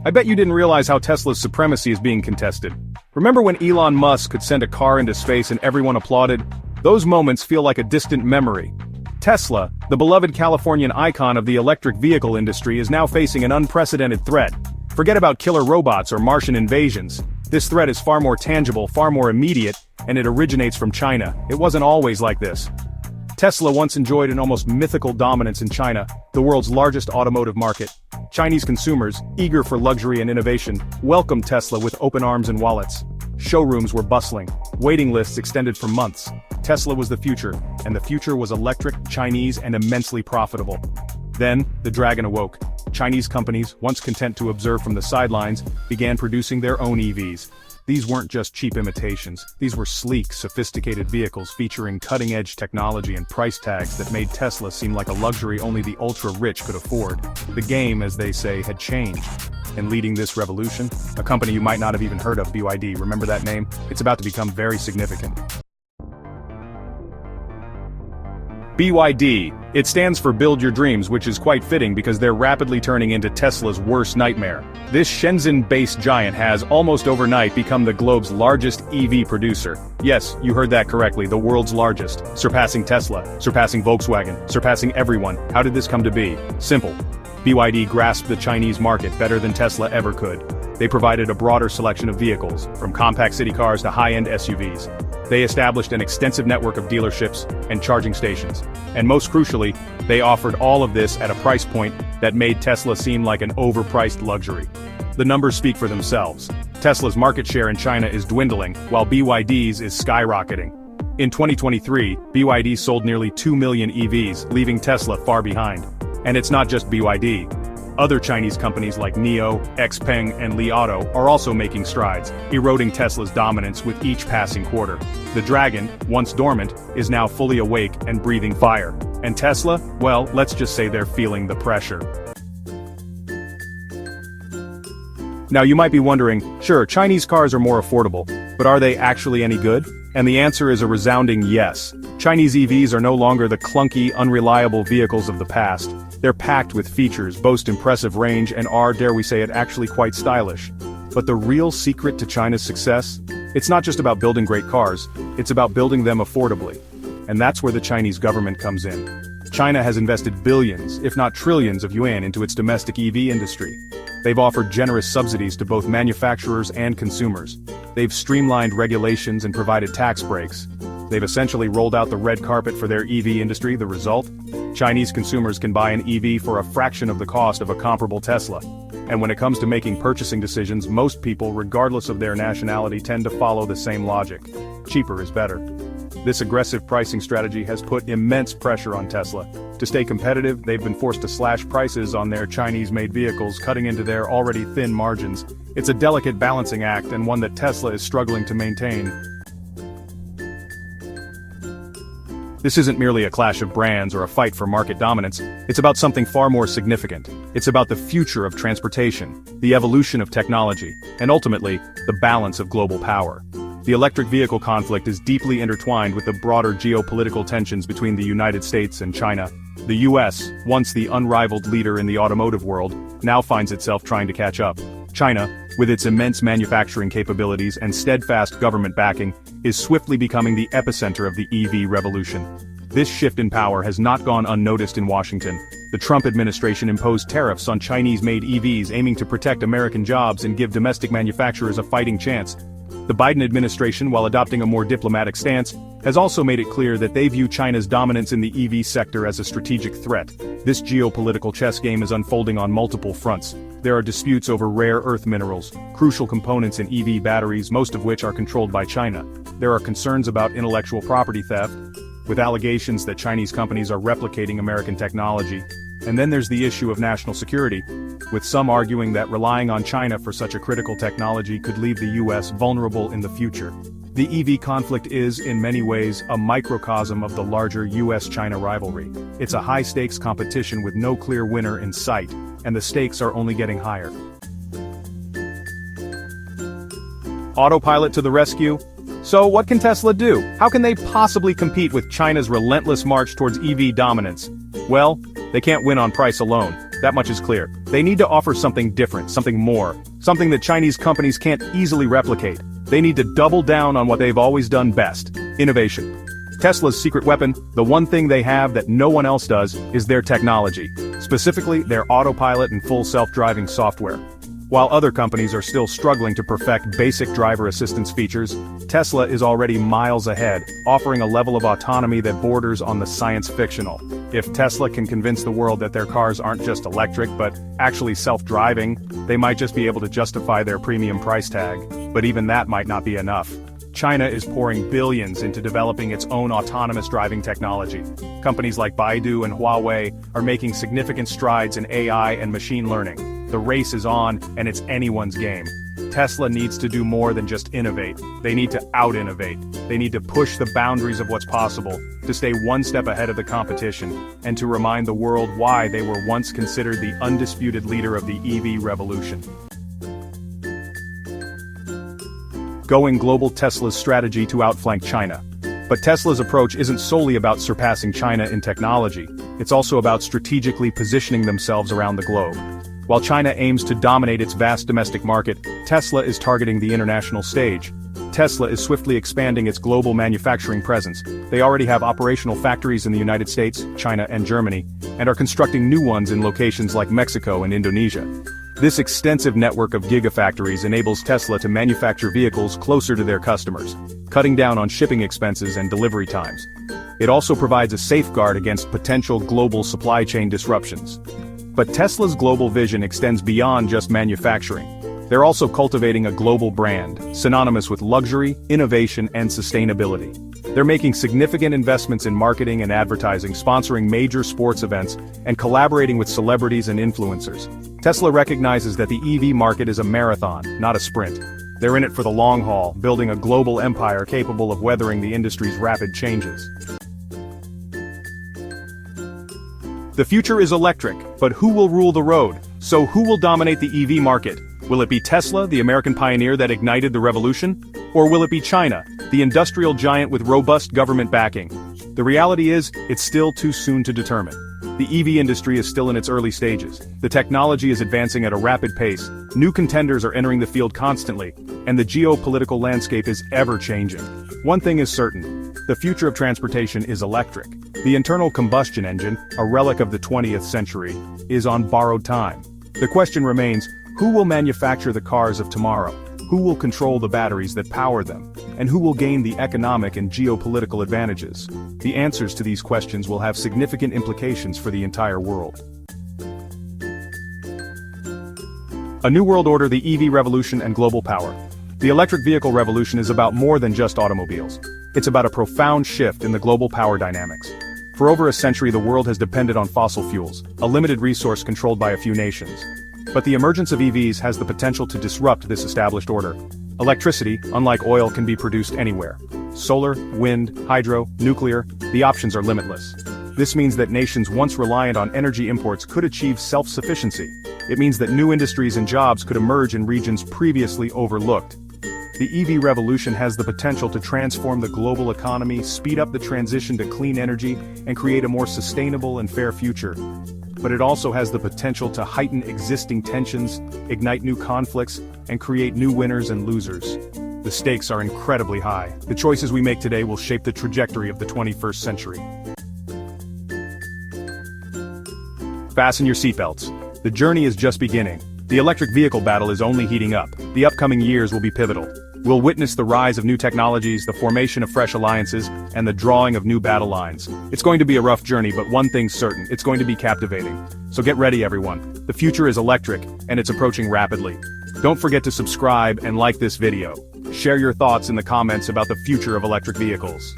I bet you didn't realize how Tesla's supremacy is being contested. Remember when Elon Musk could send a car into space and everyone applauded? Those moments feel like a distant memory. Tesla, the beloved Californian icon of the electric vehicle industry, is now facing an unprecedented threat. Forget about killer robots or Martian invasions. This threat is far more tangible, far more immediate, and it originates from China. It wasn't always like this. Tesla once enjoyed an almost mythical dominance in China, the world's largest automotive market. Chinese consumers, eager for luxury and innovation, welcomed Tesla with open arms and wallets. Showrooms were bustling, waiting lists extended for months. Tesla was the future, and the future was electric, Chinese, and immensely profitable. Then, the dragon awoke. Chinese companies, once content to observe from the sidelines, began producing their own EVs. These weren't just cheap imitations, these were sleek, sophisticated vehicles featuring cutting-edge technology and price tags that made Tesla seem like a luxury only the ultra-rich could afford. The game, as they say, had changed. And leading this revolution, a company you might not have even heard of, BYD, remember that name? It's about to become very significant. BYD. It stands for Build Your Dreams, which is quite fitting because they're rapidly turning into Tesla's worst nightmare. This Shenzhen-based giant has, almost overnight, become the globe's largest EV producer. Yes, you heard that correctly, the world's largest. Surpassing Tesla, surpassing Volkswagen, surpassing everyone. How did this come to be? Simple. BYD grasped the Chinese market better than Tesla ever could. They provided a broader selection of vehicles, from compact city cars to high-end SUVs. They established an extensive network of dealerships and charging stations. And most crucially, they offered all of this at a price point that made Tesla seem like an overpriced luxury. The numbers speak for themselves. Tesla's market share in China is dwindling, while BYD's is skyrocketing. In 2023, BYD sold nearly 2 million EVs, leaving Tesla far behind. And it's not just BYD. Other Chinese companies like NIO, Xpeng, and Li Auto are also making strides, eroding Tesla's dominance with each passing quarter. The dragon, once dormant, is now fully awake and breathing fire. And Tesla? Well, let's just say they're feeling the pressure. Now you might be wondering, sure, Chinese cars are more affordable, but are they actually any good? And the answer is a resounding yes. Chinese EVs are no longer the clunky, unreliable vehicles of the past. They're packed with features, boast impressive range, and are, dare we say it, actually quite stylish. But the real secret to China's success? It's not just about building great cars, it's about building them affordably. And that's where the Chinese government comes in. China has invested billions, if not trillions of yuan into its domestic EV industry. They've offered generous subsidies to both manufacturers and consumers. They've streamlined regulations and provided tax breaks. They've essentially rolled out the red carpet for their EV industry. The result? Chinese consumers can buy an EV for a fraction of the cost of a comparable Tesla. And when it comes to making purchasing decisions, most people, regardless of their nationality, tend to follow the same logic. Cheaper is better. This aggressive pricing strategy has put immense pressure on Tesla. To stay competitive, they've been forced to slash prices on their Chinese-made vehicles, cutting into their already thin margins. It's a delicate balancing act and one that Tesla is struggling to maintain. This isn't merely a clash of brands or a fight for market dominance, it's about something far more significant. It's about the future of transportation, the evolution of technology, and ultimately, the balance of global power. The electric vehicle conflict is deeply intertwined with the broader geopolitical tensions between the United States and China. The US, once the unrivaled leader in the automotive world, now finds itself trying to catch up. China, with its immense manufacturing capabilities and steadfast government backing, is swiftly becoming the epicenter of the EV revolution. This shift in power has not gone unnoticed in Washington. The Trump administration imposed tariffs on Chinese-made EVs aiming to protect American jobs and give domestic manufacturers a fighting chance. The Biden administration, while adopting a more diplomatic stance, has also made it clear that they view China's dominance in the EV sector as a strategic threat. This geopolitical chess game is unfolding on multiple fronts. There are disputes over rare earth minerals, crucial components in EV batteries, most of which are controlled by China. There are concerns about intellectual property theft, with allegations that Chinese companies are replicating American technology. And then there's the issue of national security, with some arguing that relying on China for such a critical technology could leave the US vulnerable in the future. The EV conflict is, in many ways, a microcosm of the larger US-China rivalry. It's a high-stakes competition with no clear winner in sight, and the stakes are only getting higher. Autopilot to the rescue? So what can Tesla do? How can they possibly compete with China's relentless march towards EV dominance? Well, they can't win on price alone. That much is clear. They need to offer something different, something more, something that Chinese companies can't easily replicate. They need to double down on what they've always done best: innovation. Tesla's secret weapon, the one thing they have that no one else does, is their technology, specifically their autopilot and full self-driving software. While other companies are still struggling to perfect basic driver assistance features, Tesla is already miles ahead, offering a level of autonomy that borders on the science-fictional. If Tesla can convince the world that their cars aren't just electric but actually self-driving, they might just be able to justify their premium price tag. But even that might not be enough. China is pouring billions into developing its own autonomous driving technology. Companies like Baidu and Huawei are making significant strides in AI and machine learning. The race is on, and it's anyone's game. Tesla needs to do more than just innovate. They need to out-innovate. They need to push the boundaries of what's possible, to stay one step ahead of the competition, and to remind the world why they were once considered the undisputed leader of the EV revolution. Going global: Tesla's strategy to outflank China. But Tesla's approach isn't solely about surpassing China in technology, it's also about strategically positioning themselves around the globe. While China aims to dominate its vast domestic market, Tesla is targeting the international stage. Tesla is swiftly expanding its global manufacturing presence. They already have operational factories in the United States, China, and Germany, and are constructing new ones in locations like Mexico and Indonesia. This extensive network of gigafactories enables Tesla to manufacture vehicles closer to their customers, cutting down on shipping expenses and delivery times. It also provides a safeguard against potential global supply chain disruptions. But Tesla's global vision extends beyond just manufacturing. They're also cultivating a global brand, synonymous with luxury, innovation, and sustainability. They're making significant investments in marketing and advertising, sponsoring major sports events, and collaborating with celebrities and influencers. Tesla recognizes that the EV market is a marathon, not a sprint. They're in it for the long haul, building a global empire capable of weathering the industry's rapid changes. The future is electric, but who will rule the road? So who will dominate the EV market? Will it be Tesla, the American pioneer that ignited the revolution? Or will it be China, the industrial giant with robust government backing? The reality is, it's still too soon to determine. The EV industry is still in its early stages. The technology is advancing at a rapid pace, new contenders are entering the field constantly, and the geopolitical landscape is ever-changing. One thing is certain: the future of transportation is electric. The internal combustion engine, a relic of the 20th century, is on borrowed time. The question remains, who will manufacture the cars of tomorrow? Who will control the batteries that power them? And who will gain the economic and geopolitical advantages? The answers to these questions will have significant implications for the entire world. A new world order: the EV revolution and global power. The electric vehicle revolution is about more than just automobiles. It's about a profound shift in the global power dynamics. For over a century, the world has depended on fossil fuels, a limited resource controlled by a few nations. But the emergence of EVs has the potential to disrupt this established order. Electricity, unlike oil, can be produced anywhere. Solar, wind, hydro, nuclear, the options are limitless. This means that nations once reliant on energy imports could achieve self-sufficiency. It means that new industries and jobs could emerge in regions previously overlooked. The EV revolution has the potential to transform the global economy, speed up the transition to clean energy, and create a more sustainable and fair future. But it also has the potential to heighten existing tensions, ignite new conflicts, and create new winners and losers. The stakes are incredibly high. The choices we make today will shape the trajectory of the 21st century. Fasten your seatbelts. The journey is just beginning. The electric vehicle battle is only heating up. The upcoming years will be pivotal. We'll witness the rise of new technologies, the formation of fresh alliances, and the drawing of new battle lines. It's going to be a rough journey, but one thing's certain: it's going to be captivating. So get ready, everyone. The future is electric, and it's approaching rapidly. Don't forget to subscribe and like this video. Share your thoughts in the comments about the future of electric vehicles.